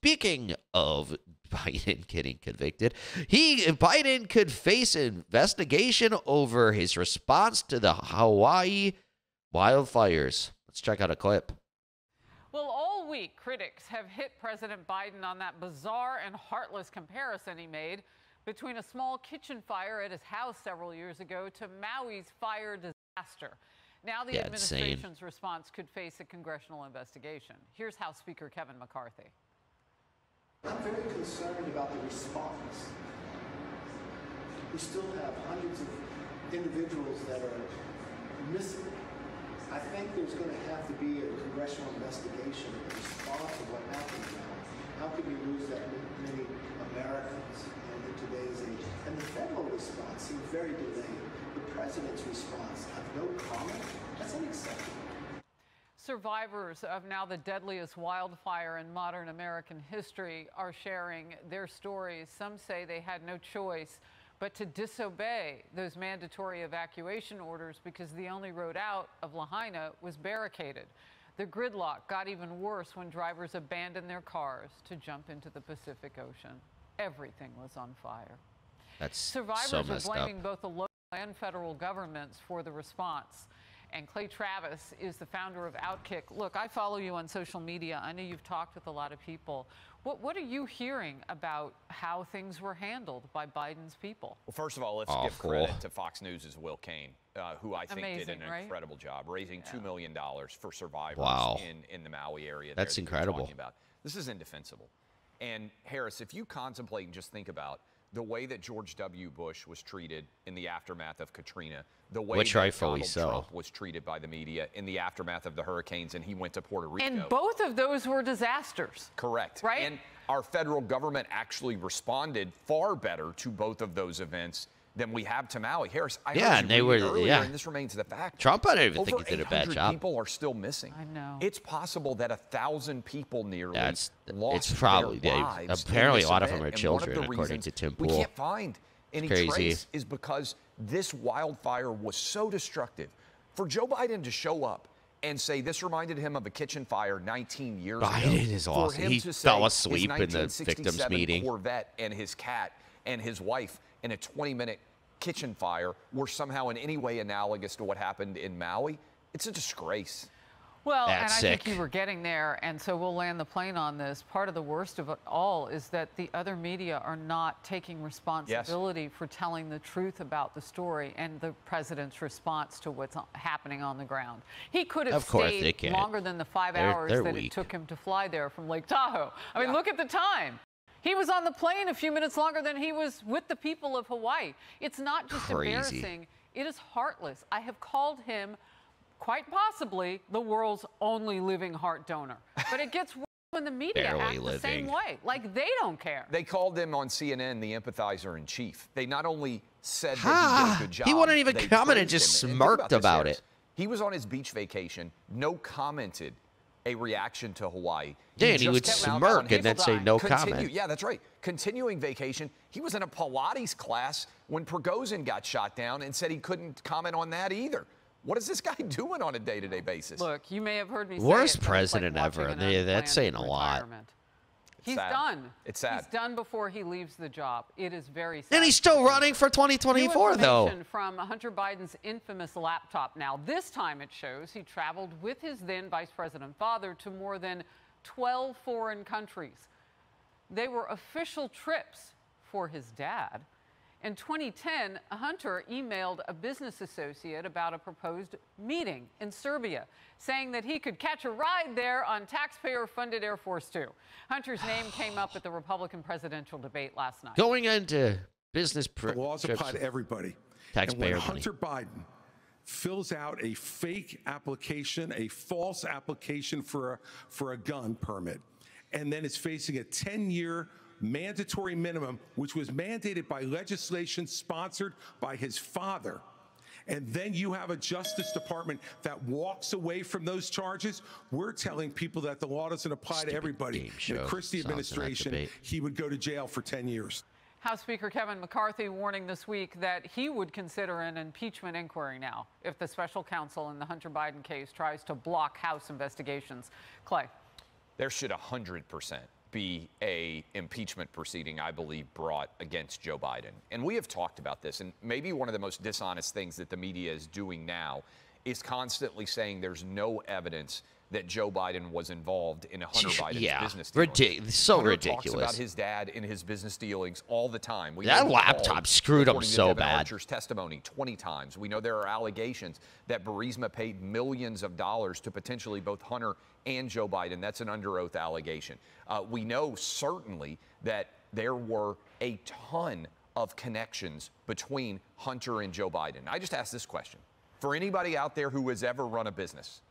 Speaking of Biden getting convicted, Biden could face investigation over his response to the Hawaii wildfires. Let's check out a clip. Well, all week, critics have hit President Biden on that bizarre and heartless comparison he made between a small kitchen fire at his house several years ago to Maui's fire disaster. Now the administration's response could face a congressional investigation. Here's House Speaker Kevin McCarthy. I'm very concerned about the response. We still have hundreds of individuals that are missing. I think there's going to have to be a congressional investigation in response to what happened now. How could we lose that many Americans in today's age? And the federal response seems very delayed. The president's response, I have no comment. That's unacceptable. Survivors of now the deadliest wildfire in modern American history are sharing their stories. Some say they had no choice but to disobey those mandatory evacuation orders because the only road out of Lahaina was barricaded. The gridlock got even worse when drivers abandoned their cars to jump into the Pacific Ocean. Everything was on fire. That's Survivors so messed are blaming up. both the local and federal governments for the response. And Clay Travis is the founder of Outkick. Look, I follow you on social media. I know you've talked with a lot of people. What are you hearing about how things were handled by Biden's people? Well, first of all, let's give credit to Fox News' Will Cain, who I think did an incredible job, raising $2 million for survivors in the Maui area. That's incredible. This is indefensible. And Harris, if you contemplate and just think about the way that George W. Bush was treated in the aftermath of Katrina, the way that Donald Trump was treated by the media in the aftermath of the hurricanes, and he went to Puerto Rico. And both of those were disasters. Correct. Right? And our federal government actually responded far better to both of those events than we have to Maui. Harris, I heard you earlier, and this remains the fact. Trump, I don't even think he did a bad job. People are still missing. I know. It's possible that 1,000 people nearly lost it's probably, their lives. Apparently, a lot of them are children, according to Tim Pool. We can't find any trace is because this wildfire was so destructive. For Joe Biden to show up and say this reminded him of a kitchen fire 19 years ago. Biden is awesome. He fell asleep in the victims meeting. Corvette and his cat and his wife in a 20-minute kitchen fire were somehow in any way analogous to what happened in Maui. It's a disgrace. Well, and I think you were getting there, and so we'll land the plane on this. Part of the worst of it all is that the other media are not taking responsibility for telling the truth about the story and the president's response to what's happening on the ground. He could have stayed longer than the 5 hours that it took him to fly there from Lake Tahoe. I mean, look at the time. He was on the plane a few minutes longer than he was with the people of Hawaii. It's not just embarrassing. It is heartless. I have called him quite possibly the world's only living heart donor. But it gets worse when the media act the same way. Like they don't care. They called him on CNN the empathizer in chief. They not only said that he did a good job. He wouldn't even comment and just smirked about it. He was on his beach vacation, no commented a reaction to Hawaii. Yeah, and he would smirk and then say no comment. Yeah, that's right. Continuing vacation. He was in a Pilates class when Prigozhin got shot down and said he couldn't comment on that either. What is this guy doing on a day-to-day basis? Look, you may have heard me say worst president ever. That's saying a lot. He's done. It's sad. He's done before he leaves the job. It is very sad. And he's still running for 2024, though. From Hunter Biden's infamous laptop now. This time it shows he traveled with his then Vice President father to more than 12 foreign countries. They were official trips for his dad. In 2010, Hunter emailed a business associate about a proposed meeting in Serbia, saying that he could catch a ride there on taxpayer-funded Air Force Two. Hunter's name came up at the Republican presidential debate last night. Going into business the laws apply to everybody. Taxpayer and when money. Hunter Biden fills out a fake application, a false application for a gun permit, and then is facing a 10-year mandatory minimum, which was mandated by legislation sponsored by his father. And then you have a Justice Department that walks away from those charges. We're telling people that the law doesn't apply to everybody. In the Christie administration, he would go to jail for 10 years. House Speaker Kevin McCarthy warning this week that he would consider an impeachment inquiry now if the special counsel in the Hunter Biden case tries to block House investigations. Clay. There should 100% be a impeachment proceeding, I believe, brought against Joe Biden. And we have talked about this, and maybe one of the most dishonest things that the media is doing now is constantly saying there's no evidence that Joe Biden was involved in Hunter Biden's business dealings. So Hunter ridiculous. Talks about his dad in his business dealings all the time. That laptop screwed him so bad. Archer's testimony 20 times. We know there are allegations that Burisma paid millions of dollars to potentially both Hunter and Joe Biden. That's an under oath allegation. We know certainly that there were a ton of connections between Hunter and Joe Biden. I just asked this question. For anybody out there who has ever run a business,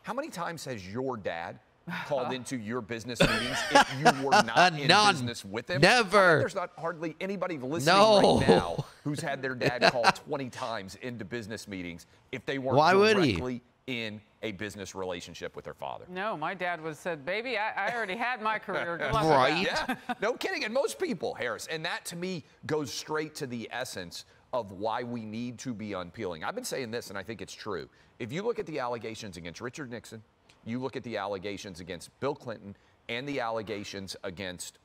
how many times has your dad called into your business meetings if you were not in business with him? Never. There's not hardly anybody listening right now who's had their dad call 20 times into business meetings if they weren't directly in a business relationship with their father. No, my dad would have said, baby, I already had my career. Right. Yeah, no kidding. And most people, Harris, and that to me goes straight to the essence of why we need to be unpeeling. I've been saying this, and I think it's true. If you look at the allegations against Richard Nixon, you look at the allegations against Bill Clinton, and the allegations against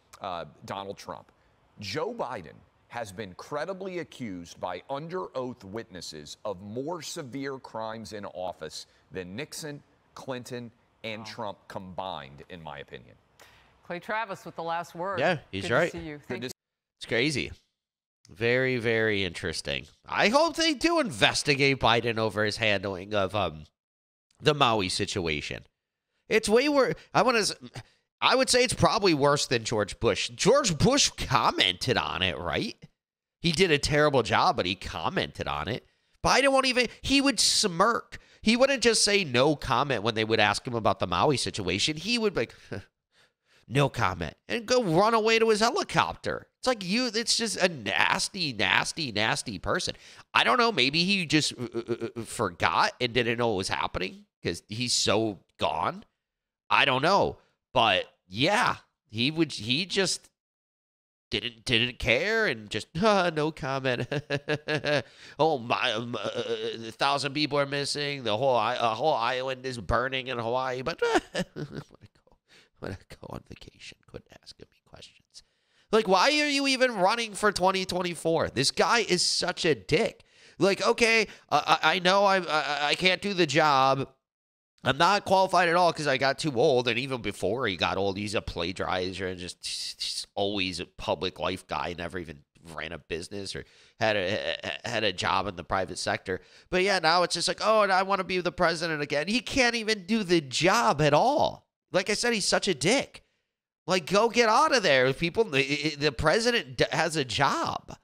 Donald Trump, Joe Biden has been credibly accused by under oath witnesses of more severe crimes in office than Nixon, Clinton, and Trump combined, in my opinion. Clay Travis with the last word. Yeah, he's Good right. To see you. Thank you. It's crazy. Very, very interesting. I hope they do investigate Biden over his handling of the Maui situation. It's way worse. I would say it's probably worse than George Bush. George Bush commented on it, right? He did a terrible job, but he commented on it. Biden won't even, he would smirk. He wouldn't just say no comment when they would ask him about the Maui situation. He would be like, no comment, and go run away to his helicopter. It's like it's just a nasty, nasty, nasty person. I don't know. Maybe he just forgot and didn't know what was happening because he's so gone. I don't know. But yeah, he just didn't care and just no comment. Oh my, 1,000 people are missing. The whole island is burning in Hawaii. But when I go on vacation, quit asking me questions. Like, why are you even running for 2024? This guy is such a dick. Like, okay, I know I can't do the job. I'm not qualified at all because I got too old. And even before he got old, he's a plagiarizer and just always a public life guy. Never even ran a business or had a job in the private sector. But yeah, now it's just like, oh, and I want to be the president again. He can't even do the job at all. Like I said, he's such a dick. Like, go get out of there. People, the president has a job.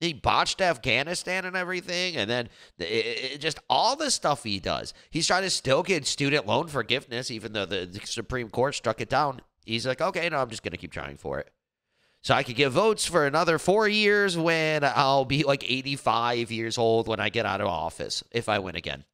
He botched Afghanistan and everything, and then just all the stuff he does. He's trying to still get student loan forgiveness, even though the Supreme Court struck it down. He's like, okay, no, I'm just going to keep trying for it. So I could get votes for another 4 years when I'll be like 85 years old when I get out of office, if I win again.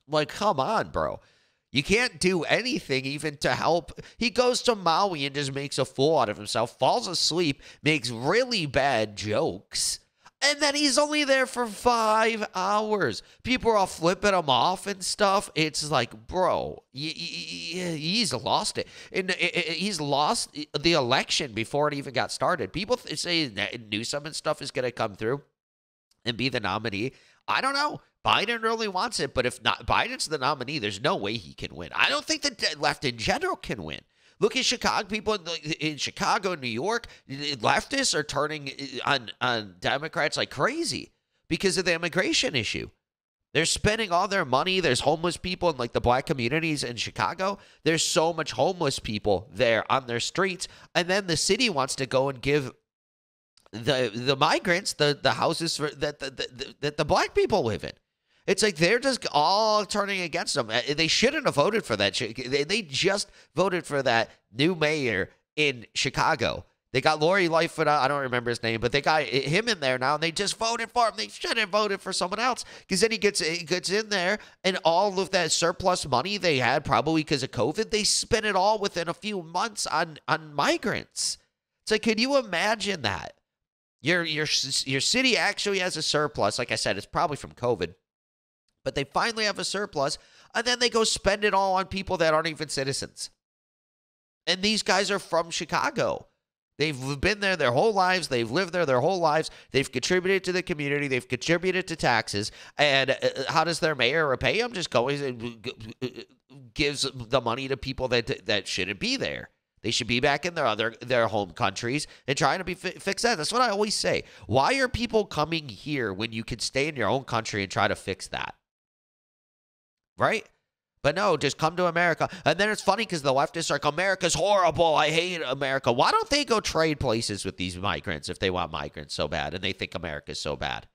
Like, come on, bro. You can't do anything even to help. He goes to Maui and just makes a fool out of himself, falls asleep, makes really bad jokes, and then he's only there for 5 hours. People are all flipping him off and stuff. It's like, bro, he's lost it. And he's lost the election before it even got started. People say Newsom and stuff is going to come through and be the nominee. I don't know. Biden really wants it, but if not, Biden's the nominee, there's no way he can win. I don't think the left in general can win. Look at Chicago. People in Chicago, New York, leftists are turning on Democrats like crazy because of the immigration issue. They're spending all their money. There's homeless people in like the black communities in Chicago. There's so much homeless people there on their streets. And then the city wants to go and give the migrants the houses that the black people live in. It's like they're just all turning against them. They shouldn't have voted for that. They just voted for that new mayor in Chicago. They got Lori Lightfoot, I don't remember his name, but they got him in there now, and they just voted for him. They should have voted for someone else because then he gets in there, and all of that surplus money they had, probably because of COVID, they spent it all within a few months on migrants. It's like, could you imagine that? Your city actually has a surplus. Like I said, it's probably from COVID. But they finally have a surplus, and then they go spend it all on people that aren't even citizens. And these guys are from Chicago. They've been there their whole lives. They've lived there their whole lives. They've contributed to the community. They've contributed to taxes. And how does their mayor repay them? Just goes and gives the money to people that shouldn't be there. They should be back in their home countries and trying to fix that. That's what I always say. Why are people coming here when you can stay in your own country and try to fix that? Right? But no, just come to America. And then it's funny because the leftists are like, America's horrible. I hate America. Why don't they go trade places with these migrants if they want migrants so bad and they think America's so bad?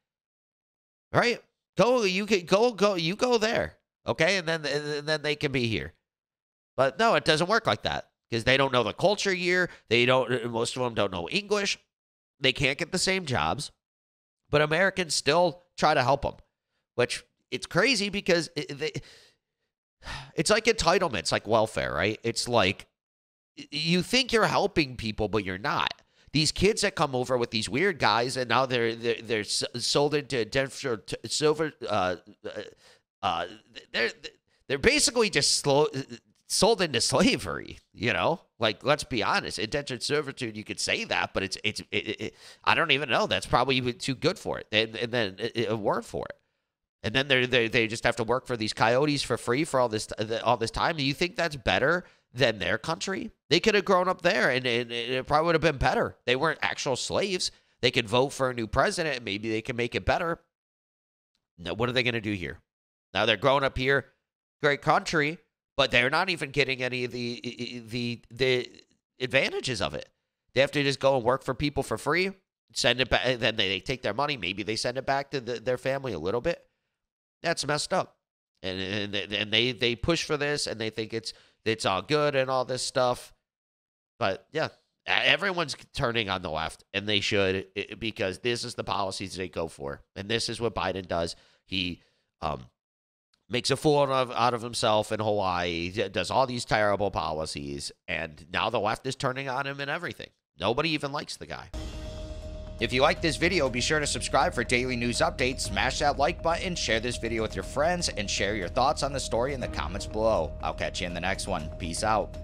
Right? You go there. Okay? And then they can be here. But no, it doesn't work like that because they don't know the culture here. Most of them don't know English. They can't get the same jobs. But Americans still try to help them, which it's crazy because it's like entitlements, like welfare, right? It's like you think you're helping people, but you're not. These kids that come over with these weird guys, and now they're sold into silver. They're basically just sold into slavery. You know, like let's be honest, indentured servitude. You could say that, but it's I don't even know. That's probably even too good for it, and then a word for it. And then they just have to work for these coyotes for free for all this time. Do you think that's better than their country? They could have grown up there, and it probably would have been better. They weren't actual slaves. They could vote for a new president, and maybe they can make it better. No, what are they going to do here? Now they're growing up here, great country, but they're not even getting any of the advantages of it. They have to just go and work for people for free, send it back, and then they take their money. Maybe they send it back to their family a little bit. That's messed up, and they push for this, and they think it's all good and all this stuff, but yeah, everyone's turning on the left, and they should, because this is the policies they go for, and this is what Biden does. He makes a fool out of himself in Hawaii, does all these terrible policies, and now the left is turning on him and everything. Nobody even likes the guy. If you like this video, be sure to subscribe for daily news updates, smash that like button, share this video with your friends, and share your thoughts on the story in the comments below. I'll catch you in the next one. Peace out.